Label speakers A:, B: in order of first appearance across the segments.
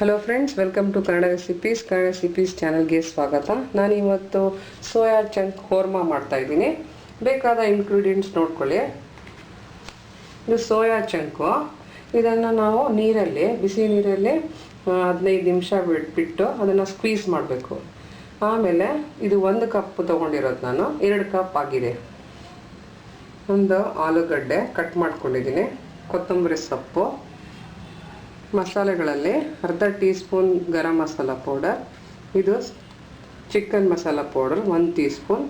A: Hello friends, welcome to Kannada recipes ಚಾನಲ್ಗೆ ಸ್ವಾಗತ. ನಾನು ಇವತ್ತು ಸೋಯಾ ಚಂಕ್ ಕೋರ್ಮಾ ಮಾಡ್ತಾ ಇದ್ದೀನಿ. ಬೇಕಾದ ಇಂಗ್ರೀಡಿಯೆಂಟ್ಸ್ ನೋಡ್ಕೊಳ್ಳಿ. ಇದು ಸೋಯಾ ಚಂಕು. ಇದನ್ನು ನಾವು ಬಿಸಿ ನೀರಲ್ಲಿ 15 ನಿಮಿಷ ಬಿಟ್ಟು ಅದನ್ನು ಸ್ಕ್ವೀಸ್ ಮಾಡಬೇಕು. ಆಮೇಲೆ ಇದು 1 ಕಪ್ ತೊಗೊಂಡಿರೋದು, ನಾನು 2 ಕಪ್ ಆಗಿದೆ. ಒಂದು ಆಲೂಗಡ್ಡೆ ಕಟ್ ಮಾಡ್ಕೊಂಡಿದ್ದೀನಿ, ಕೊತ್ತಂಬರಿ ಸೊಪ್ಪು, ಮಸಾಲೆಗಳಲ್ಲಿ ಅರ್ಧ tea spoon garam masala powder, ಇದು chicken masala powder 1 tea spoon,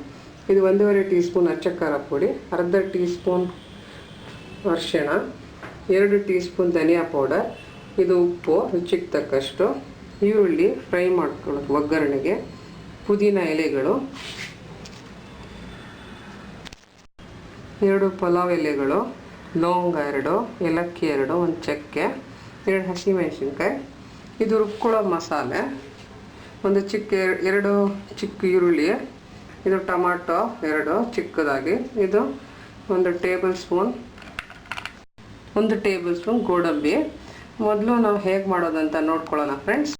A: ಇದು 1.5 ಟೀ ಸ್ಪೂನ್ ಅಚ್ಚ ಖಾರ ಪುಡಿ, ಅರ್ಧ ಟೀ ಸ್ಪೂನ್ ಅರಿಶಿಣ, 2 ಟೀ ಸ್ಪೂನ್ ಧನಿಯಾ ಪೌಡರ್, ಇದು ಉಪ್ಪು ರುಚಿಗೆ ತಕ್ಕಷ್ಟು, ಈರುಳ್ಳಿ ಫ್ರೈ ಮಾಡ್ಕೊಳ್ಳೋಕೆ ಒಗ್ಗರಣೆಗೆ, ಪುದೀನ ಎಲೆಗಳು, 2 ಪಲಾವ್ ಎಲೆಗಳು, ಲವಂಗ 2, ಏಲಕ್ಕಿ 2, 1 ಚಕ್ಕೆ, 2 ಹಸಿಮೆಣಸಿನ್ಕಾಯಿ, ಇದು ರುಬ್ಕೊಳ್ಳೋ ಮಸಾಲೆ, ಒಂದು ಎರಡು ಚಿಕ್ಕ ಈರುಳ್ಳಿ, ಇದು ಟೊಮಾಟೊ 2 ಚಿಕ್ಕದಾಗಿ, ಇದು 1 ಟೇಬಲ್ ಸ್ಪೂನ್ ಗೋಡಂಬಿ. ಮೊದಲು ನಾವು ಹೇಗೆ ಮಾಡೋದಂತ ನೋಡ್ಕೊಳ್ಳೋಣ ಫ್ರೆಂಡ್ಸ್.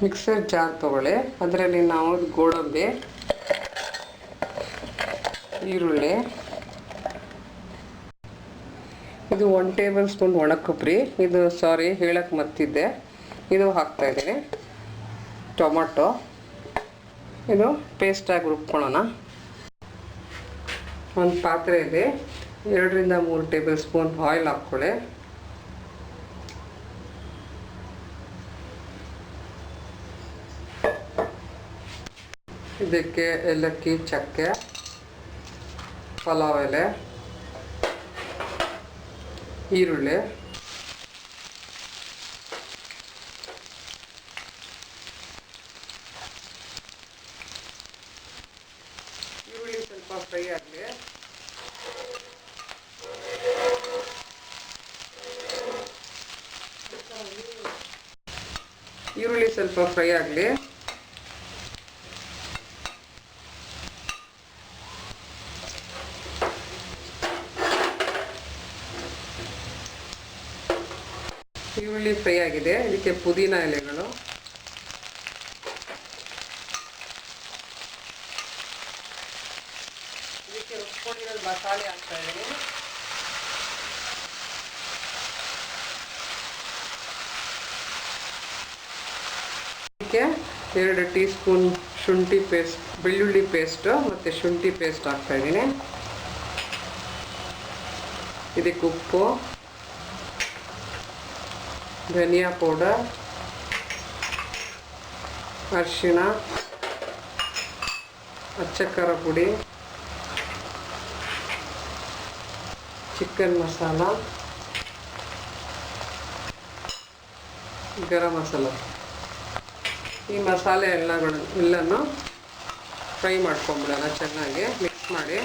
A: ಮಿಕ್ಸರ್ ಜಾರ್ ತೊಗೊಳ್ಳಿ, ಅದರಲ್ಲಿ ನಾವು ಗೋಡಂಬಿ, ಈರುಳ್ಳಿ, ಇದು 1 ಟೇಬಲ್ ಸ್ಪೂನ್ ಒಣ ಕೊಬ್ಬರಿ, ಇದು ಹೇಳಕ್ಕೆ ಮರ್ತಿದ್ದೆ, ಇದು ಹಾಕ್ತಾಯಿದ್ದೀನಿ, ಟೊಮಾಟೊ, ಇದು ಪೇಸ್ಟಾಗಿ ರುಬ್ಕೊಳ್ಳೋಣ. ಒಂದು ಪಾತ್ರೆಯಲ್ಲಿ 2 ರಿಂದ 3 ಟೇಬಲ್ ಸ್ಪೂನ್ ಆಯಿಲ್ ಹಾಕ್ಕೊಳ್ಳಿ. ಇದಕ್ಕೆ ಏಲಕ್ಕಿ, ಚಕ್ಕೆ, ಪಲಾವ್ ಎಲೆ, ಈರುಳ್ಳಿ, ಸ್ವಲ್ಪ ಫ್ರೈ ಆಗಲಿ. ಈರುಳ್ಳಿ ಸ್ವಲ್ಪ ಫ್ರೈ ಆಗಲಿ. ಈರುಳ್ಳಿ ಫ್ರೈ ಆಗಿದೆ, ಇದಕ್ಕೆ ಪುದೀನ ಎಲೆಗಳು, ಇದಕ್ಕೆ ರುಬ್ಕೊಂಡಿರೋ ಮಸಾಲೆ ಹಾಕ್ತಾ ಇದ್ದೀನಿ. ಇದಕ್ಕೆ 2 ಟೀ ಸ್ಪೂನ್ ಬೆಳ್ಳುಳ್ಳಿ ಪೇಸ್ಟ್ ಮತ್ತು ಶುಂಠಿ ಪೇಸ್ಟ್ ಹಾಕ್ತಾ ಇದ್ದೀನಿ. ಇದಕ್ಕೆ ಉಪ್ಪು, ಧನಿಯಾ ಪೌಡರ್, ಅರಿಶಿಣ, ಅಚ್ಚ ಖಾರ ಪುಡಿ, ಚಿಕನ್ ಮಸಾಲ, ಗರಂ ಮಸಾಲ. ಈ ಮಸಾಲೆ ಎಲ್ಲನೂ ಫ್ರೈ ಮಾಡ್ಕೊಂಬಿಡೋಣ, ಚೆನ್ನಾಗಿ ಮಿಕ್ಸ್ ಮಾಡಿ.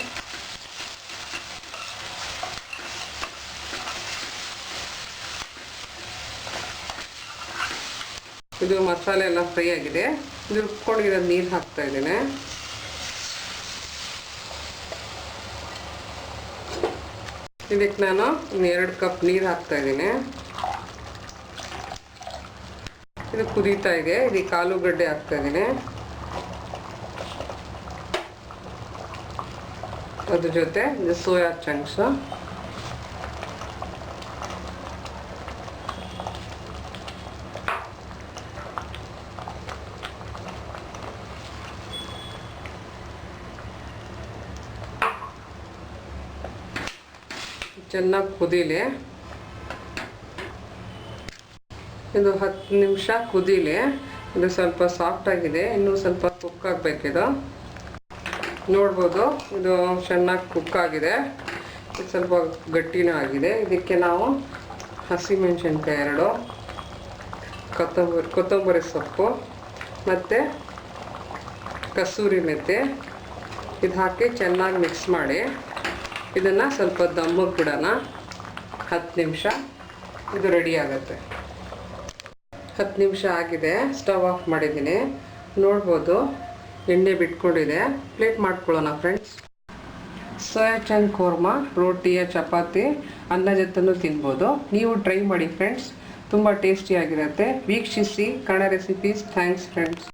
A: ಇದು ಮಸಾಲೆ ಎಲ್ಲ ಫ್ರೈ ಆಗಿದೆ, ಇದು ರುಬ್ಕೊಂಡಿರೋ ನೀರು ಹಾಕ್ತಾ ಇದ್ದೀನಿ. ಇದಕ್ಕೆ ನಾನು 2 ಕಪ್ ನೀರು ಹಾಕ್ತಾ ಇದ್ದೀನಿ. ಇದು ಕುದೀತಾ ಇದೆ, ಇದಕ್ಕೆ ಆಲೂಗಡ್ಡೆ ಹಾಕ್ತಾ ಇದ್ದೀನಿ. ಅದ್ರ ಜೊತೆ ಇದು ಸೋಯಾ ಚಂಕ್ಸ್, ಚೆನ್ನಾಗಿ ಕುದೀಲಿ. ಇದು 10 ನಿಮಿಷ ಕುದೀಲಿ. ಇದು ಸ್ವಲ್ಪ ಸಾಫ್ಟ್ ಆಗಿದೆ, ಇನ್ನೂ ಸ್ವಲ್ಪ ಕುಕ್ ಆಗಬೇಕಿದು. ನೋಡ್ಬೋದು, ಇದು ಚೆನ್ನಾಗಿ ಕುಕ್ ಆಗಿದೆ, ಇದು ಸ್ವಲ್ಪ ಗಟ್ಟಿನೂ ಆಗಿದೆ. ಇದಕ್ಕೆ ನಾವು ಹಸಿಮೆಣಸಿನ್ಕಾಯಿ 2, ಕೊತ್ತಂಬರಿ ಸೊಪ್ಪು ಮತ್ತು ಕಸೂರಿ ಮೆಂತೆ ಇದು ಹಾಕಿ ಚೆನ್ನಾಗಿ ಮಿಕ್ಸ್ ಮಾಡಿ ಇದನ್ನು ಸ್ವಲ್ಪ ದಮ್ಮಿಗೆ ಬಿಡೋಣ. 10 ನಿಮಿಷ ಇದು ರೆಡಿ ಆಗುತ್ತೆ. 10 ನಿಮಿಷ ಆಗಿದೆ, ಸ್ಟವ್ ಆಫ್ ಮಾಡಿದ್ದೀನಿ. ನೋಡ್ಬೋದು, ಎಣ್ಣೆ ಬಿಟ್ಕೊಂಡಿದೆ. ಪ್ಲೇಟ್ ಮಾಡ್ಕೊಳ್ಳೋಣ ಫ್ರೆಂಡ್ಸ್. ಸೋಯಾ ಚಂಕ್ ಕೋರ್ಮಾ ರೋಟಿಯ ಚಪಾತಿ ಅನ್ನ ಜೊತೆನೂ ತಿನ್ಬೋದು. ನೀವು ಟ್ರೈ ಮಾಡಿ ಫ್ರೆಂಡ್ಸ್. ತುಂಬ ಟೇಸ್ಟಿಯಾಗಿರುತ್ತೆ. ವೀಕ್ಷಿಸಿ ಕನ್ನಡ ರೆಸಿಪೀಸ್. Thanks friends.